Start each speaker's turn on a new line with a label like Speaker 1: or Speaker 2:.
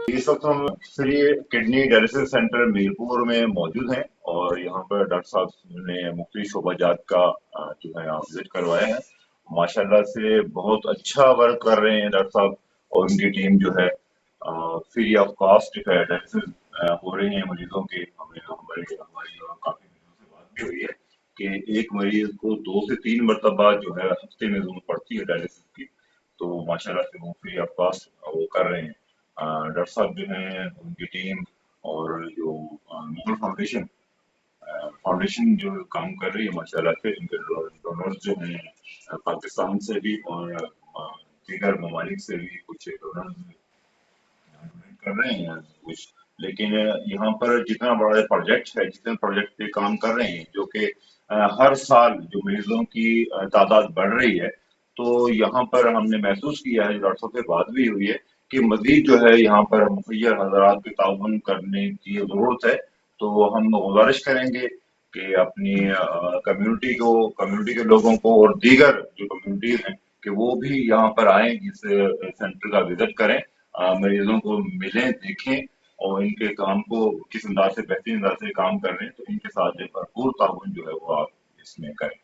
Speaker 1: اس وقت ہم free kidney dialysis centre Mirpur میں موجود ہیں، اور یہاں پر ڈاکٹر صاحب نے مختلف شعبہ جات کا جو ہے وزٹ کروایا ہے۔ ماشاء اللہ سے بہت اچھا ورک کر رہے ہیں ڈاکٹر صاحب، اور ان کی ٹیم جو ہے فری آف کاسٹ جو ہے ڈائلسس ہو رہی ہیں مریضوں کے۔ ہماری کافی مریضوں سے بات بھی ہوئی ہے کہ ایک مریض کو 2 سے 3 مرتبہ جو ہے ہفتے میں ضرورت پڑتی ہے ڈائلسس کی، تو ماشاء اللہ سے وہ فری آف کاسٹ وہ کر رہے ہیں۔ ڈاکٹر صاحب جو ہیں، ان کی ٹیم اور جو نور فاؤنڈیشن جو کام کر رہی ہے ماشاء اللہ سے، ان کے ڈونرز جو ہیں پاکستان سے بھی اور دیگر ممالک سے بھی کچھ ڈونرز کر رہے ہیں کچھ، لیکن یہاں پر جتنا بڑا پروجیکٹ ہے، جتنے پروجیکٹ پہ کام کر رہے ہیں، جو کہ ہر سال جو مریضوں کی تعداد بڑھ رہی ہے، تو یہاں پر ہم نے محسوس کیا ہے، ڈاکٹر صاحب سے بات بھی ہوئی ہے کہ مزید جو ہے یہاں پر مخیر حضرات کے تعاون کرنے کی ضرورت ہے۔ تو ہم گزارش کریں گے کہ اپنی کمیونٹی کے لوگوں کو اور دیگر جو کمیونٹیز ہیں کہ وہ بھی یہاں پر آئیں، اس سینٹر کا وزٹ کریں، مریضوں کو ملیں، دیکھیں، اور ان کے کام کو کس انداز سے بہترین انداز سے کام کر رہے ہیں، تو ان کے ساتھ بھرپور تعاون جو ہے وہ آپ اس میں کریں۔